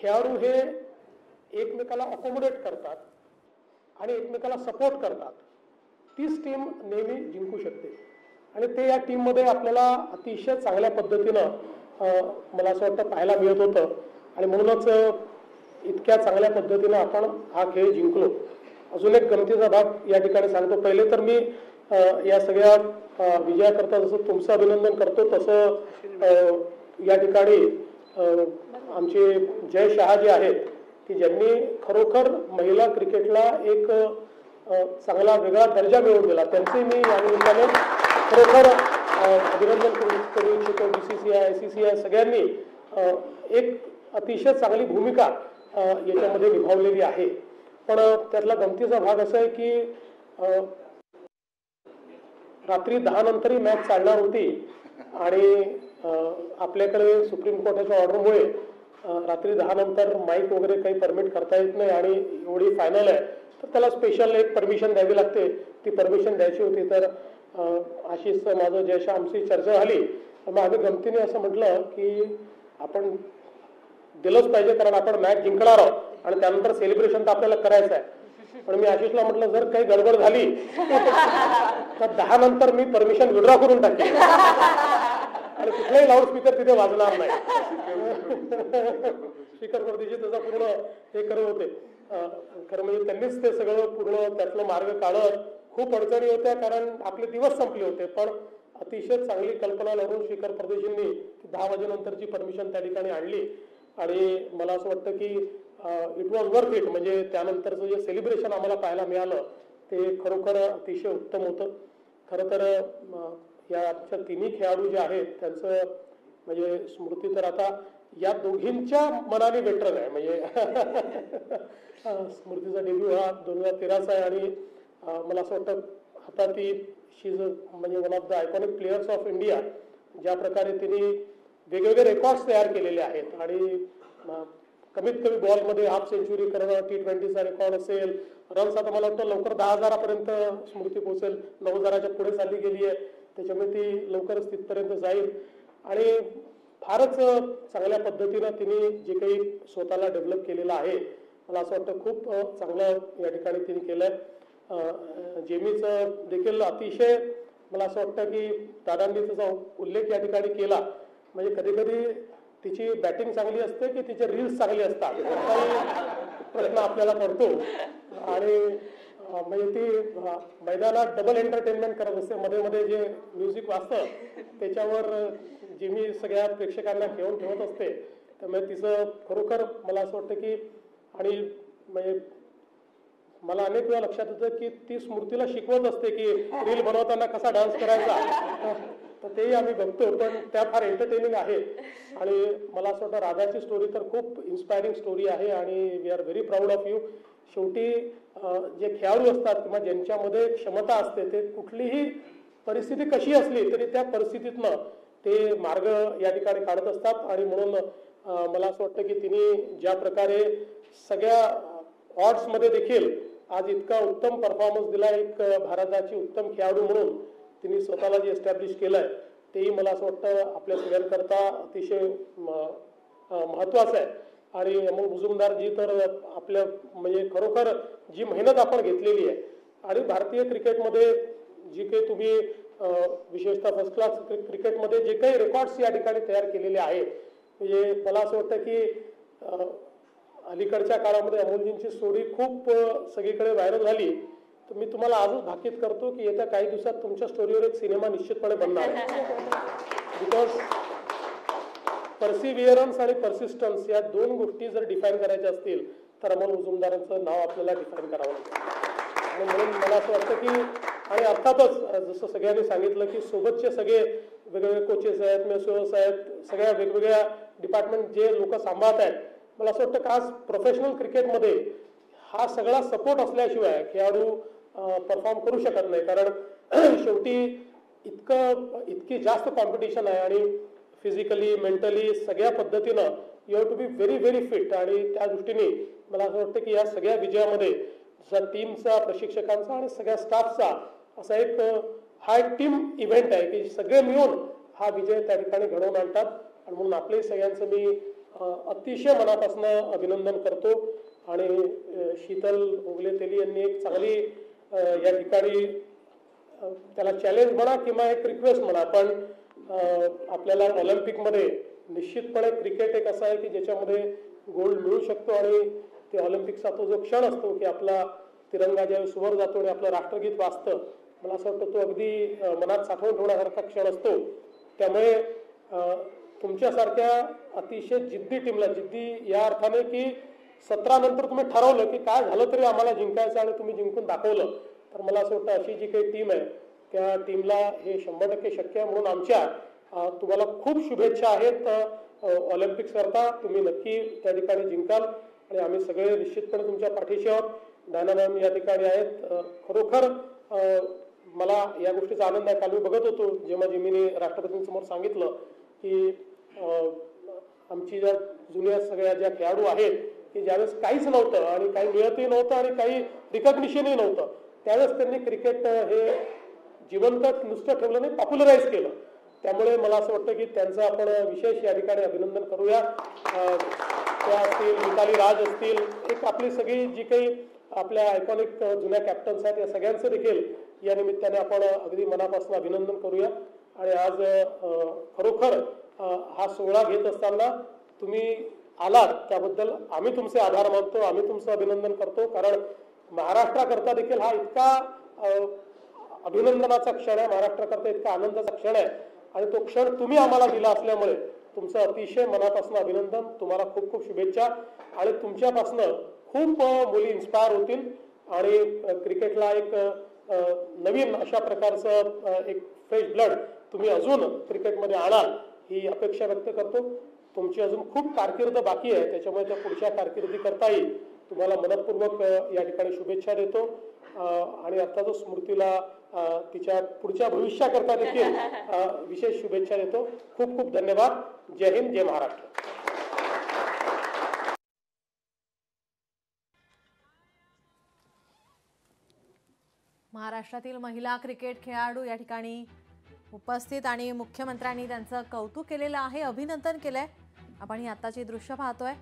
खेळाडू हे एकमेकाला अकोमोडेट करतात आणि एकमेकाला सपोर्ट करतात, तीच टीम नेहमी जिंकू शकते. आणि ते या टीममध्ये आपल्याला अतिशय चांगल्या पद्धतीनं मला असं वाटतं पाहायला मिळत होतं. आणि म्हणूनच इतक्या चांगल्या पद्धतीनं आपण हा खेळ जिंकलो. अजून एक गमतीचा भाग या ठिकाणी सांगतो. पहिले तर मी या सगळ्या विजयाकरता जसं तुमचं अभिनंदन करतो, तसं या ठिकाणी आमचे जय शहा जे आहेत की ज्यांनी खरोखर महिला क्रिकेटला एक चांगला वेगळा दर्जा मिळवून दिला, त्यांचे मी या निमित्ताने खरोखर अभिनंदन करू इच्छितो. BCCI, ICCI सगळ्यांनी एक अतिशय चांगली भूमिका याच्यामध्ये निभावलेली आहे. पण त्यातला गमतीचा भाग असा आहे की रात्री 10 नंतरही मॅच चालणार होती आणि आपल्याकडे सुप्रीम कोर्टाच्या ऑर्डरमुळे रात्री 10 नंतर माईक वगैरे काही परमिट करता येत नाही आणि एवढी फायनल आहे तर त्याला स्पेशल एक परमिशन द्यावी लागते. ती परमिशन द्यायची होती. तर आशिष माझं जयशा आमची चर्चा झाली. मग आम्ही गमतीने असं म्हटलं की आपण दिलंच पाहिजे कारण आपण मॅच जिंकणार आहोत आणि त्यानंतर सेलिब्रेशन तर आपल्याला करायचं आहे. पण मी आशिषला म्हटलं जर काही गडबड झाली तर 10 नंतर मी परमिशन विड्रॉ करून टाकेन आणि कुठलाही लाऊडस्पीकर तिथे वाजणार नाही. स्पीकर वरतीचे त्याचा पूर्ण हे करत होते. खरं म्हणजे त्यांनीच ते सगळं पूर्ण त्यातलं मार्ग काढत. खूप अडचणी होत्या कारण आपले दिवस संपले होते. पण अतिशय चांगली कल्पना लावून शिखर परदेशींनी 10 वाजेनंतरची परमिशन त्या ठिकाणी आणली आणि मला असं वाटतं की इट वॉज वर्थ इट. म्हणजे त्यानंतरचं जे सेलिब्रेशन आम्हाला पाहायला मिळालं ते खरोखर अतिशय उत्तम होतं. खरं तर या आमच्या तिन्ही खेळाडू जे आहेत त्यांचं म्हणजे स्मृती तर आता या दोघींच्या मनाने वेटरन आहे. म्हणजे स्मृतीचा डेब्यू हा 2013चा आहे आणि मला असं वाटतं आता ती शीज म्हणजे one of the iconic players of India. ज्या प्रकारे तिने वेगवेगळे रेकॉर्ड्स तयार केलेले आहेत आणि कमीत कमी बॉलमध्ये हाफ सेंचुरी करणं, T20चा रेकॉर्ड असेल, रन्स आता मला वाटतं लवकर 10,000पर्यंत स्मृती पोहोचेल. 9,000च्या पुढे चालली गेली आहे. त्याच्यामुळे ती लवकरच तिथपर्यंत जाईल आणि फारच चांगल्या पद्धतीनं तिने जे काही स्वतःला डेव्हलप केलेलं आहे मला असं वाटतं खूप चांगलं या ठिकाणी तिने केलंय. जेमीचं देखील अतिशय मला असं वाटतं की दादांनी त्याचा उल्लेख या ठिकाणी केला. म्हणजे कधी कधी तिची बॅटिंग चांगली असते की तिचे रील्स चांगले असतात प्रश्न आपल्याला पडतो आणि म्हणजे ती मैदानात डबल एंटरटेनमेंट करत असते. मध्ये मध्ये जे म्युझिक वाजतं त्याच्यावर जेमी सगळ्या प्रेक्षकांना घेऊन ठेवत असते. त्यामुळे तिचं खरोखर मला असं वाटतं की आणि म्हणजे मला अनेक वेळा लक्षात येतं की ती स्मृतीला शिकवत असते की रील बनवताना कसा डान्स करायचा. तर तेही आम्ही बघतो पण त्या फार एंटरटेनिंग आहेत आणि मला असं वाटतं राधाची स्टोरी तर खूप इन्स्पायरिंग स्टोरी आहे आणि we are very proud of you. शेवटी जे खेळाडू असतात किंवा ज्यांच्यामध्ये क्षमता असते ते कुठलीही परिस्थिती कशी असली तरी त्या परिस्थितीतनं ते मार्ग या ठिकाणी काढत असतात आणि म्हणून मला असं वाटतं की तिने ज्या प्रकारे सगळ्या ऑड्समध्ये देखील आज इतका उत्तम परफॉर्मन्स दिला. एक भारताची उत्तम खेळाडू म्हणून तिने स्वतःला जे एस्टॅब्लिश केलंय तेही मला असं वाटतं आपल्या सगळ्यांकरता अतिशय महत्त्वाचं आहे. आणि अमोल मुजुमदारजी तर आपल्या म्हणजे खरोखर जी मेहनत आपण घेतलेली आहे आणि भारतीय क्रिकेटमध्ये जी काही तुम्ही विशेषतः फर्स्ट क्लास क्रिकेटमध्ये जे काही रेकॉर्ड्स या ठिकाणी तयार केलेले आहेत म्हणजे मला असं वाटतं की अलीकडच्या काळामध्ये अमोलजींची स्टोरी खूप सगळीकडे व्हायरल झाली. तर मी तुम्हाला आजच भाकीत करतो की येत्या काही दिवसात तुमच्या स्टोरीवर एक सिनेमा निश्चितपणे बनणार आहे. बिकॉज परसिव्हिअरन्स आणि परसिस्टन्स या दोन गोष्टी जर डिफाईन करायच्या असतील तर अमोल मुजुमदारांचं नाव आपल्याला डिफाईन करावं लागतं. आणि म्हणून मला असं वाटतं की आणि अर्थातच जसं सगळ्यांनी सांगितलं की सोबतचे सगळे वेगवेगळे कोचेस आहेत, मेसोर्स आहेत, सगळ्या वेगवेगळ्या डिपार्टमेंट जे लोक सांभाळत आहेत. मला असं वाटतं की आज प्रोफेशनल क्रिकेटमध्ये हा सगळा सपोर्ट असल्याशिवाय खेळाडू परफॉर्म करू शकत नाही. कारण शेवटी इतकी जास्त कॉम्पिटिशन आहे आणि फिजिकली मेंटली सगळ्या पद्धतीनं you have to be very very fit. आणि त्या दृष्टीने मला असं वाटतं की या सगळ्या विजयामध्ये जसा टीमचा, प्रशिक्षकांचा आणि सगळ्या स्टाफचा असा एक हा एक टीम इव्हेंट आहे की सगळे मिळून हा विजय त्या ठिकाणी घडवून आणतात. आणि म्हणून आपले सगळ्यांचं मी अतिशय मनापासून अभिनंदन करतो आणि शीतल उगले तेली यांनी एक चांगली या ठिकाणी त्याला चॅलेंज म्हणा किंवा एक रिक्वेस्ट म्हणा, पण आपल्याला ऑलिम्पिकमध्ये निश्चितपणे क्रिकेट एक असा आहे की ज्याच्यामध्ये गोल्ड मिळू शकतो आणि ते ऑलिम्पिकचा तो जो क्षण असतो की आपला तिरंगा ज्यावेळेस वर जातो आणि आपलं राष्ट्रगीत वाजतं, मला असं वाटतं तो अगदी मनात साठवून ठेवण्यासारखा क्षण असतो. त्यामुळे तुमच्यासारख्या अतिशय जिद्दी टीमला, जिद्दी या अर्थाने की 17 नंतर तुम्ही ठरवलं की काय झालं तरी आम्हाला जिंकायचं आणि तुम्ही जिंकून दाखवलं, तर मला असं वाटतं अशी जी काही टीम आहे त्या टीमला हे 100% शक्य आहे. म्हणून आमच्या तुम्हाला खूप शुभेच्छा आहेत ऑलिम्पिक्स करता. तुम्ही नक्की त्या ठिकाणी जिंकाल आणि आम्ही सगळे निश्चितपणे तुमच्या पाठीशी आहोत. डायना मॅम या ठिकाणी आहेत. खरोखर मला या गोष्टीचा आनंद आहे. काल मी बघत होतो जेव्हा जिमीने राष्ट्रपतींसमोर सांगितलं की आमची ज्या जुन्या सगळ्या ज्या खेळाडू आहेत की ज्यावेळेस काहीच नव्हतं आणि काही मिळतही नव्हतं आणि काही रिकॉग्निशनही नव्हतं, त्यावेळेस त्यांनी क्रिकेट हे जिवंत नुसतं ठेवलं नाही, पॉप्युलराईज केलं. त्यामुळे मला असं वाटतं की त्यांचं आपण विशेष या ठिकाणी अभिनंदन करूया. त्या असतील, मिताली राज असतील, एक आपली सगळी जी काही आपल्या आयकॉनिक जुन्या कॅप्टन्स आहेत या सगळ्यांचं देखील या निमित्ताने आपण अगदी मनापासून अभिनंदन करूया. आणि आज खरोखर हा सोहळा घेत असताना तुम्ही आलात त्याबद्दल आम्ही तुमचे आभार मानतो, आम्ही तुमचं अभिनंदन करतो. कारण महाराष्ट्राकरता देखील हा इतका अभिनंदनाचा क्षण आहे, महाराष्ट्राकरता इतका आनंदाचा क्षण आहे आणि तो क्षण तुम्ही आम्हाला दिला असल्यामुळे तुमचं अतिशय मनापासून अभिनंदन. तुम्हाला खूप खूप शुभेच्छा आणि तुमच्यापासून खूप मुली इन्स्पायर होतील आणि क्रिकेटला एक नवीन अशा प्रकारचं एक फ्रेश ब्लड तुम्ही अजून क्रिकेटमध्ये आणाल ही अपेक्षा व्यक्त करतो. तुमची अजून खूप कारकीर्द बाकी आहे, त्याच्यामुळे त्या पुढच्या कारकिर्दीकरताही तुम्हाला मनपूर्वक या ठिकाणी शुभेच्छा देतो. आणि अर्थातच स्मृतीला तिच्या पुढच्या भविष्याकरता देखील विशेष शुभेच्छा देतो. खूप खूप धन्यवाद. जय हिंद, जय महाराष्ट्र. महाराष्ट्रातील महिला क्रिकेट खेळाडू या ठिकाणी उपस्थित आणि मुख्यमंत्र्यांनी त्यांचं कौतुक केलेलं आहे, अभिनंदन केलंय. आपण ही आताची दृश्य पाहतोय.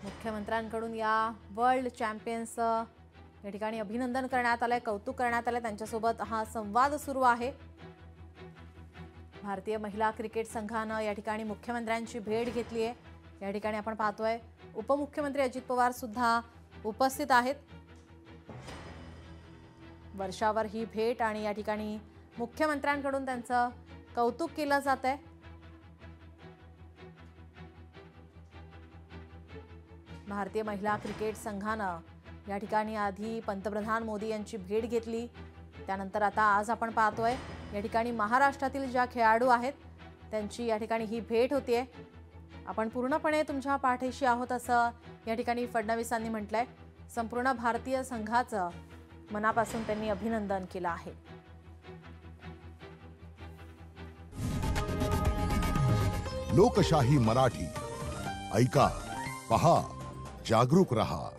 मुख्यमंत्र्यांकडून या वर्ल्ड चॅम्पियन्स या ठिकाणी अभिनंदन करण्यात आलंय, कौतुक करण्यात आलंय. त्यांच्यासोबत हा संवाद सुरू आहे. भारतीय महिला क्रिकेट संघानं या ठिकाणी मुख्यमंत्र्यांची भेट घेतली आहे. या ठिकाणी आपण पाहतोय उपमुख्यमंत्री अजित पवार सुद्धा उपस्थित आहेत. वर्षावर ही भेट आणि या ठिकाणी मुख्यमंत्र्यांकडून त्यांचं कौतुक केलं जात आहे. भारतीय महिला क्रिकेट संघानं या ठिकाणी आधी पंतप्रधान मोदी यांची भेट घेतली, त्यानंतर आता आज आपण पाहतोय या ठिकाणी महाराष्ट्रातील ज्या खेळाडू आहेत त्यांची या ठिकाणी ही भेट होतीये. आपण पूर्णपणे तुमच्या पाठीशी आहोत असं या ठिकाणी फडणवीसांनी म्हटलंय. संपूर्ण भारतीय संघाचं मनापासून त्यांनी अभिनंदन केलं आहे. लोकशाही मराठी ऐका, पहा, जागरूक रहा.